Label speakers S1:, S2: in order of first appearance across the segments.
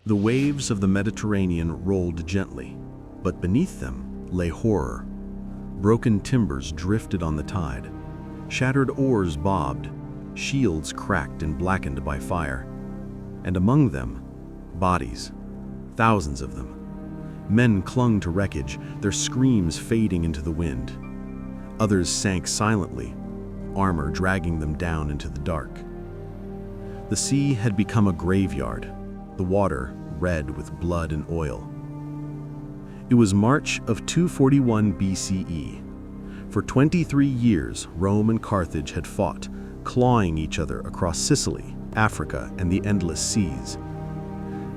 S1: The waves of the Mediterranean rolled gently, but beneath them lay horror. Broken timbers drifted on the tide. Shattered oars bobbed, shields cracked and blackened by fire. And among them, bodies, thousands of them. Men clung to wreckage, their screams fading into the wind. Others sank silently, armor dragging them down into the dark. The sea had become a graveyard, the water red with blood and oil. It was March of 241 BCE. For 23 years, Rome and Carthage had fought, clawing each other across Sicily, Africa, and the endless seas.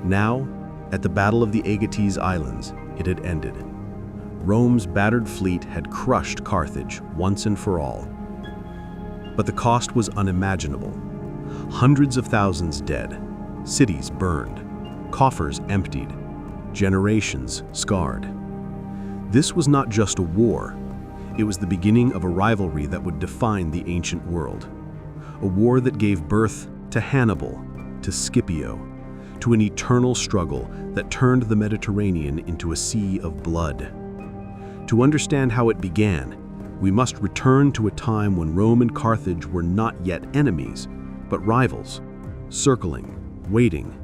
S1: Now, at the Battle of the Aegates Islands, it had ended. Rome's battered fleet had crushed Carthage once and for all. But the cost was unimaginable. Hundreds of thousands dead, cities burned, coffers emptied, generations scarred. This was not just a war. It was the beginning of a rivalry that would define the ancient world. A war that gave birth to Hannibal, to Scipio, to an eternal struggle that turned the Mediterranean into a sea of blood. To understand how it began, we must return to a time when Rome and Carthage were not yet enemies, but rivals, circling, waiting,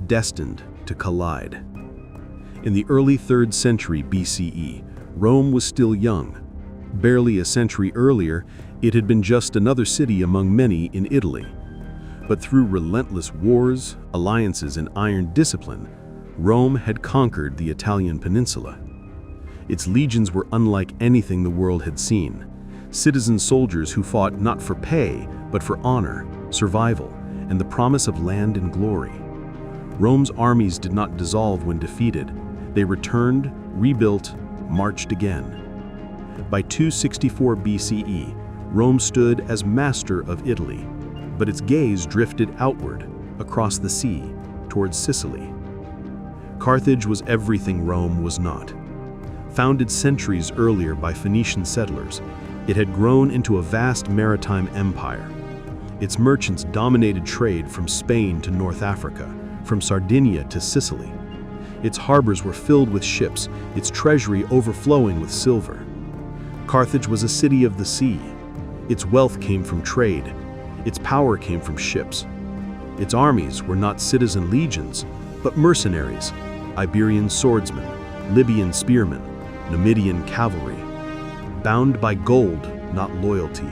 S1: destined to collide. In the early 3rd century BCE, Rome was still young. Barely a century earlier, it had been just another city among many in Italy. But through relentless wars, alliances, and iron discipline, Rome had conquered the Italian peninsula. Its legions were unlike anything the world had seen. Citizen soldiers who fought not for pay, but for honor, survival, and the promise of land and glory. Rome's armies did not dissolve when defeated. They returned, rebuilt, marched again. By 264 BCE, Rome stood as master of Italy, but its gaze drifted outward, across the sea, towards Sicily. Carthage was everything Rome was not. Founded centuries earlier by Phoenician settlers, it had grown into a vast maritime empire. Its merchants dominated trade from Spain to North Africa, from Sardinia to Sicily. Its harbors were filled with ships, its treasury overflowing with silver. Carthage was a city of the sea. Its wealth came from trade. Its power came from ships. Its armies were not citizen legions, but mercenaries, Iberian swordsmen, Libyan spearmen, Numidian cavalry, bound by gold, not loyalty.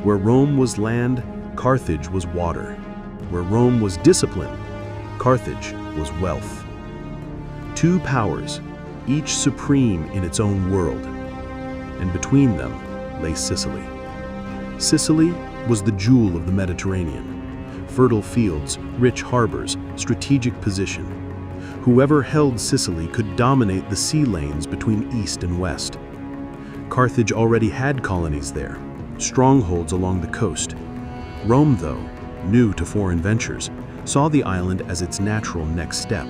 S1: Where Rome was land, Carthage was water. Where Rome was discipline, Carthage was wealth. Two powers, each supreme in its own world, and between them lay Sicily. Sicily was the jewel of the Mediterranean. Fertile fields, rich harbors, strategic position. Whoever held Sicily could dominate the sea lanes between east and west. Carthage already had colonies there, strongholds along the coast. Rome, though, new to foreign ventures, saw the island as its natural next step.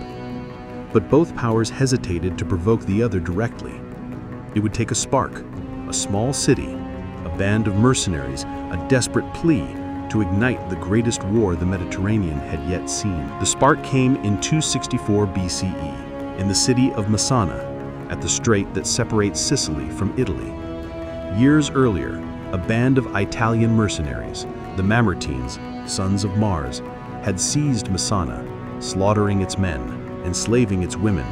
S1: But both powers hesitated to provoke the other directly. It would take a spark, a small city, a band of mercenaries, a desperate plea to ignite the greatest war the Mediterranean had yet seen. The spark came in 264 BCE, in the city of Messana, at the strait that separates Sicily from Italy. Years earlier, a band of Italian mercenaries, the Mamertines, sons of Mars, had seized Messana, slaughtering its men, enslaving its women,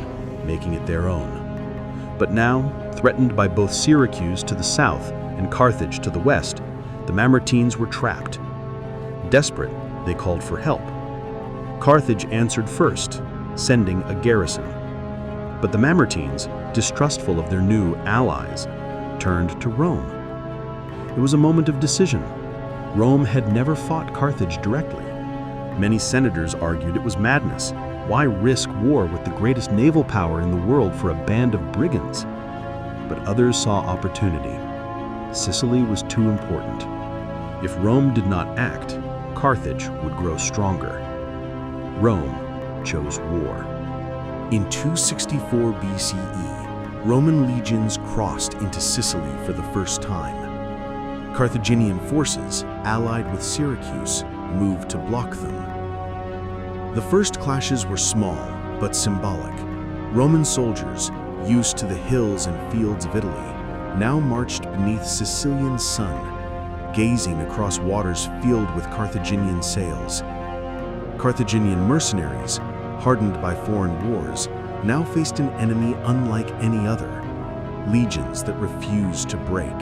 S1: making it their own. But now, threatened by both Syracuse to the south and Carthage to the west, the Mamertines were trapped. Desperate, they called for help. Carthage answered first, sending a garrison. But the Mamertines, distrustful of their new allies, turned to Rome. It was a moment of decision. Rome had never fought Carthage directly. Many senators argued it was madness. Why risk war with the greatest naval power in the world for a band of brigands? But others saw opportunity. Sicily was too important. If Rome did not act, Carthage would grow stronger. Rome chose war.
S2: In 264 BCE, Roman legions crossed into Sicily for the first time. Carthaginian forces, allied with Syracuse, moved to block them. The first clashes were small, but symbolic. Roman soldiers, used to the hills and fields of Italy, now marched beneath Sicilian sun, gazing across waters filled with Carthaginian sails. Carthaginian mercenaries, hardened by foreign wars, now faced an enemy unlike any other, legions that refused to break.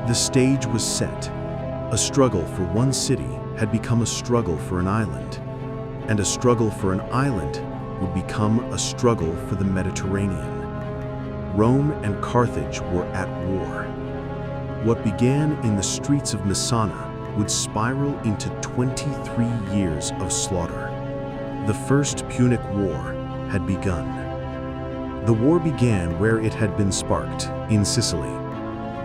S2: The stage was set. A struggle for one city had become a struggle for an island, and a struggle for an island would become a struggle for the Mediterranean. Rome and Carthage were at war. What began in the streets of Messana would spiral into 23 years of slaughter. The First Punic War had begun. The war began where it had been sparked, in Sicily.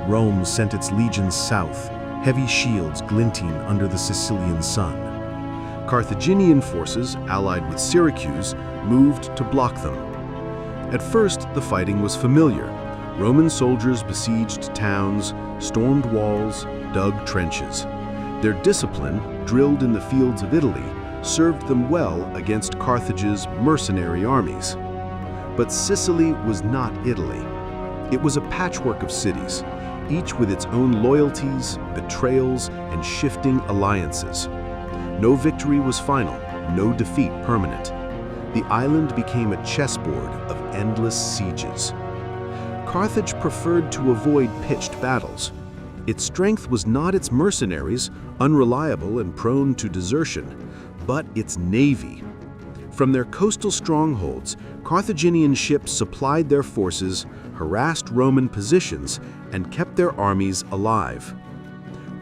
S2: Rome sent its legions south, heavy shields glinting under the Sicilian sun. Carthaginian forces, allied with Syracuse, moved to block them. At first, the fighting was familiar. Roman soldiers besieged towns, stormed walls, dug trenches. Their discipline, drilled in the fields of Italy, served them well against Carthage's mercenary armies. But Sicily was not Italy. It was a patchwork of cities, each with its own loyalties, betrayals, and shifting alliances. No victory was final, no defeat permanent. The island became a chessboard of endless sieges. Carthage preferred to avoid pitched battles. Its strength was not its mercenaries, unreliable and prone to desertion, but its navy. From their coastal strongholds, Carthaginian ships supplied their forces, harassed Roman positions, and kept their armies alive.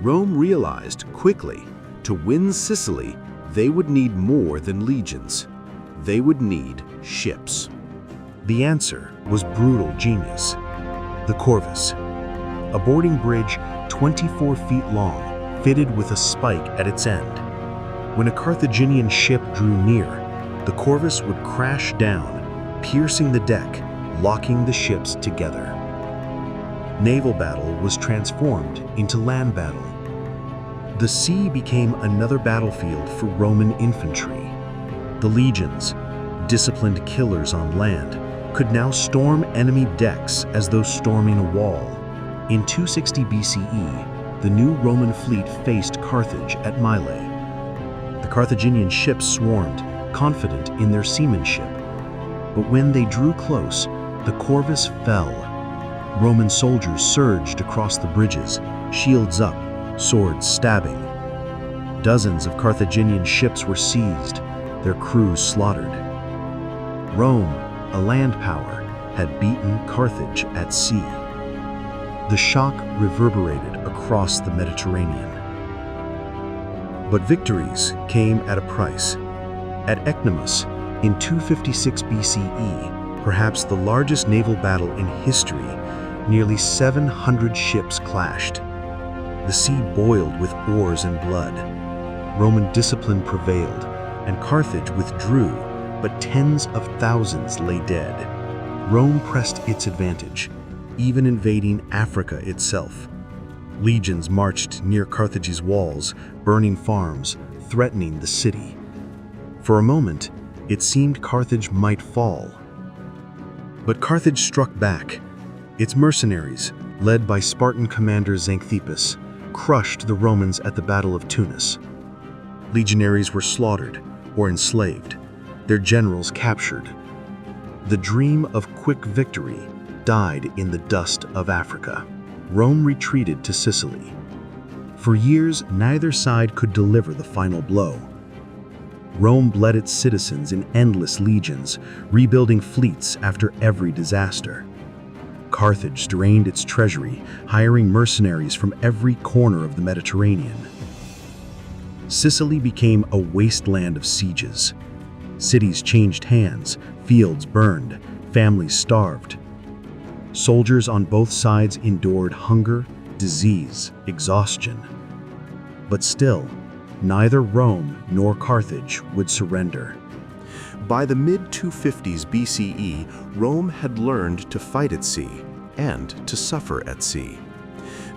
S2: Rome realized quickly, to win Sicily, they would need more than legions. They would need ships. The answer was brutal genius. The Corvus, a boarding bridge 24 feet long, fitted with a spike at its end. When a Carthaginian ship drew near, the Corvus would crash down, piercing the deck, locking the ships together. Naval battle was transformed into land battle. The sea became another battlefield for Roman infantry. The legions, disciplined killers on land, could now storm enemy decks as though storming a wall. In 260 BCE, the new Roman fleet faced Carthage at Mylae. The Carthaginian ships swarmed, confident in their seamanship. But when they drew close, the Corvus fell. Roman soldiers surged across the bridges, shields up, swords stabbing. Dozens of Carthaginian ships were seized, their crews slaughtered. Rome, a land power, had beaten Carthage at sea. The shock reverberated across the Mediterranean. But victories came at a price. At Ecnomus, in 256 BCE, perhaps the largest naval battle in history, nearly 700 ships clashed. The sea boiled with oars and blood. Roman discipline prevailed, and Carthage withdrew, but tens of thousands lay dead. Rome pressed its advantage, even invading Africa itself. Legions marched near Carthage's walls, burning farms, threatening the city. For a moment, it seemed Carthage might fall. But Carthage struck back. Its mercenaries, led by Spartan commander Xanthippus, crushed the Romans at the Battle of Tunis. Legionaries were slaughtered or enslaved, their generals captured. The dream of quick victory died in the dust of Africa. Rome retreated to Sicily. For years, neither side could deliver the final blow. Rome bled its citizens in endless legions, rebuilding fleets after every disaster. Carthage drained its treasury, hiring mercenaries from every corner of the Mediterranean. Sicily became a wasteland of sieges. Cities changed hands, fields burned, families starved. Soldiers on both sides endured hunger, disease, exhaustion. But still, neither Rome nor Carthage would surrender. By the mid-250s BCE, Rome had learned to fight at sea and to suffer at sea.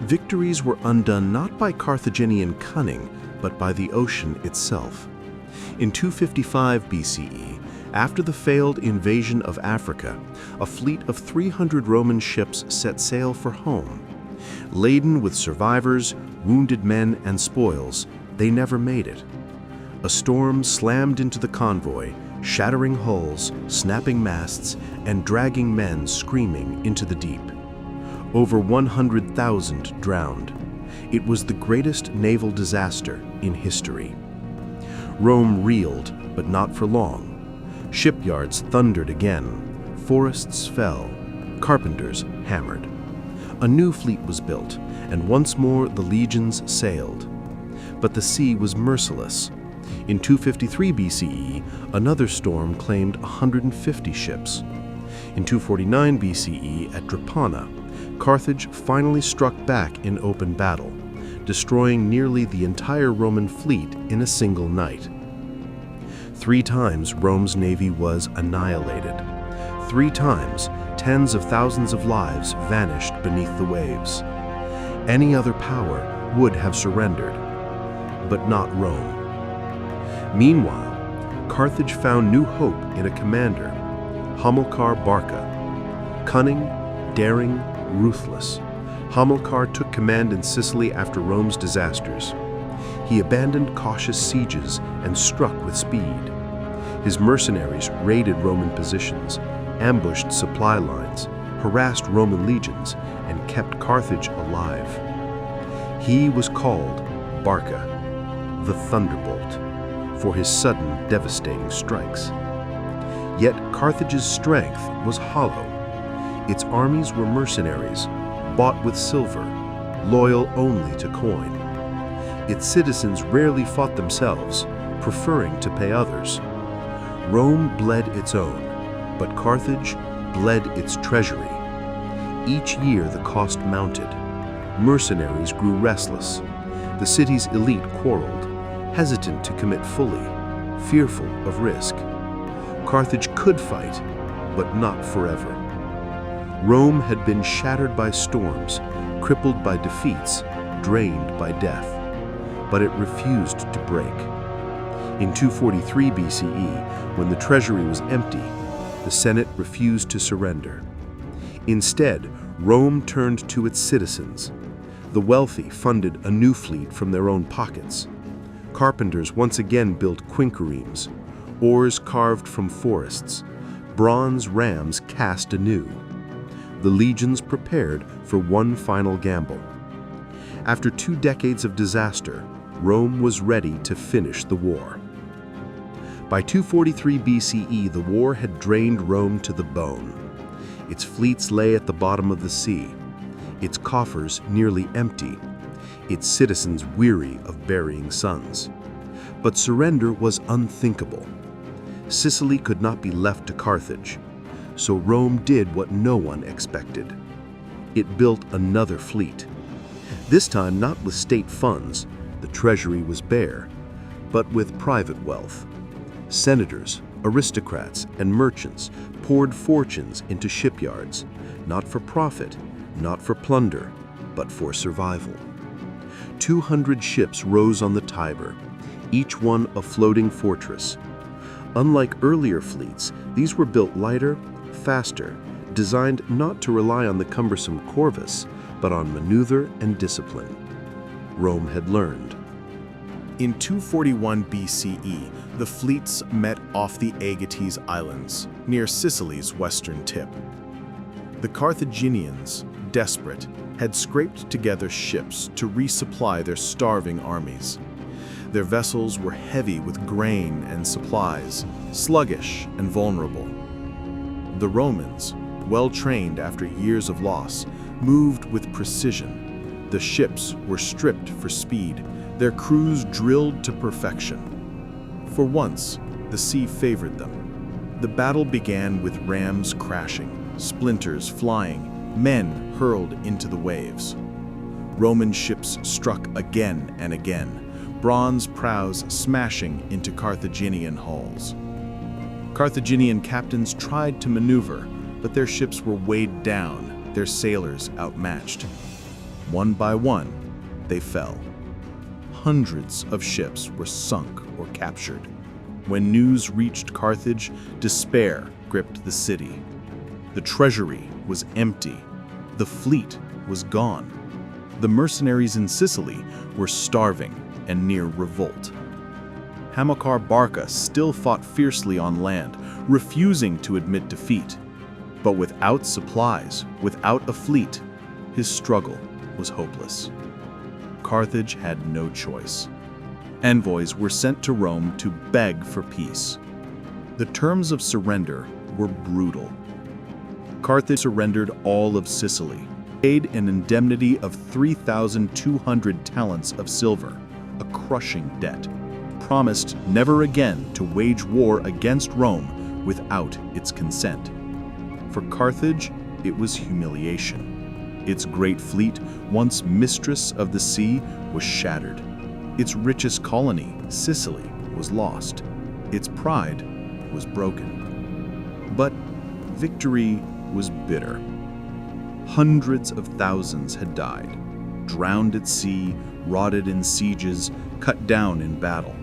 S2: Victories were undone not by Carthaginian cunning, but by the ocean itself. In 255 BCE, after the failed invasion of Africa, a fleet of 300 Roman ships set sail for home. Laden with survivors, wounded men, and spoils, they never made it. A storm slammed into the convoy, shattering hulls, snapping masts, and dragging men screaming into the deep. Over 100,000 drowned. It was the greatest naval disaster in history. Rome reeled, but not for long. Shipyards thundered again. Forests fell. Carpenters hammered. A new fleet was built, and once more the legions sailed. But the sea was merciless. In 253 BCE, another storm claimed 150 ships. In 249 BCE, at Drepana, Carthage finally struck back in open battle, destroying nearly the entire Roman fleet in a single night. 3 times Rome's navy was annihilated. 3 times, tens of thousands of lives vanished beneath the waves. Any other power would have surrendered, but not Rome. Meanwhile, Carthage found new hope in a commander, Hamilcar Barca. Cunning, daring, ruthless, Hamilcar took command in Sicily after Rome's disasters. He abandoned cautious sieges and struck with speed. His mercenaries raided Roman positions, ambushed supply lines, harassed Roman legions, and kept Carthage alive. He was called Barca, the Thunderbolt, for his sudden, devastating strikes. Yet Carthage's strength was hollow. Its armies were mercenaries, bought with silver, loyal only to coin. Its citizens rarely fought themselves, preferring to pay others. Rome bled its own, but Carthage bled its treasury. Each year the cost mounted. Mercenaries grew restless. The city's elite quarreled, hesitant to commit fully, fearful of risk. Carthage could fight, but not forever. Rome had been shattered by storms, crippled by defeats, drained by death. But it refused to break. In 243 BCE, when the treasury was empty, the Senate refused to surrender. Instead, Rome turned to its citizens. The wealthy funded a new fleet from their own pockets. Carpenters once again built quinqueremes, oars carved from forests, bronze rams cast anew. The legions prepared for one final gamble. After 2 decades of disaster, Rome was ready to finish the war. By 243 BCE, the war had drained Rome to the bone. Its fleets lay at the bottom of the sea, its coffers nearly empty, its citizens weary of burying sons. But surrender was unthinkable. Sicily could not be left to Carthage, so Rome did what no one expected. It built another fleet. This time not with state funds, the treasury was bare, but with private wealth. Senators, aristocrats, and merchants poured fortunes into shipyards, not for profit, not for plunder, but for survival. 200 ships rose on the Tiber, each one a floating fortress. Unlike earlier fleets, these were built lighter, faster, designed not to rely on the cumbersome corvus, but on maneuver and discipline. Rome had learned.
S3: In 241 BCE, the fleets met off the Aegates Islands, near Sicily's western tip. The Carthaginians, desperate, had scraped together ships to resupply their starving armies. Their vessels were heavy with grain and supplies, sluggish and vulnerable. The Romans, well-trained after years of loss, moved with precision. The ships were stripped for speed, their crews drilled to perfection. For once, the sea favored them. The battle began with rams crashing, splinters flying, men hurled into the waves. Roman ships struck again and again, bronze prows smashing into Carthaginian hulls. Carthaginian captains tried to maneuver, but their ships were weighed down, their sailors outmatched. One by one, they fell. Hundreds of ships were sunk or captured. When news reached Carthage, despair gripped the city. The treasury was empty. The fleet was gone. The mercenaries in Sicily were starving and near revolt. Hamilcar Barca still fought fiercely on land, refusing to admit defeat. But without supplies, without a fleet, his struggle was hopeless. Carthage had no choice. Envoys were sent to Rome to beg for peace. The terms of surrender were brutal. Carthage surrendered all of Sicily, paid an indemnity of 3,200 talents of silver, a crushing debt, promised never again to wage war against Rome without its consent. For Carthage, it was humiliation. Its great fleet, once mistress of the sea, was shattered. Its richest colony, Sicily, was lost. Its pride was broken. But victory was bitter. Hundreds of thousands had died, drowned at sea, rotted in sieges, cut down in battle.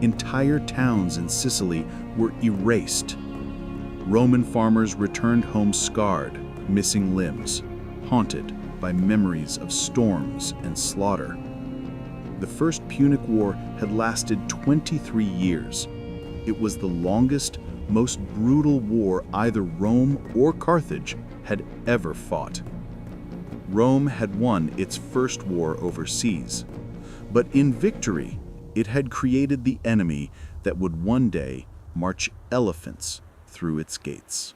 S3: Entire towns in Sicily were erased. Roman farmers returned home scarred, missing limbs, haunted by memories of storms and slaughter. The First Punic War had lasted 23 years. It was the longest, most brutal war either Rome or Carthage had ever fought. Rome had won its first war overseas, but in victory, it had created the enemy that would one day march elephants through its gates.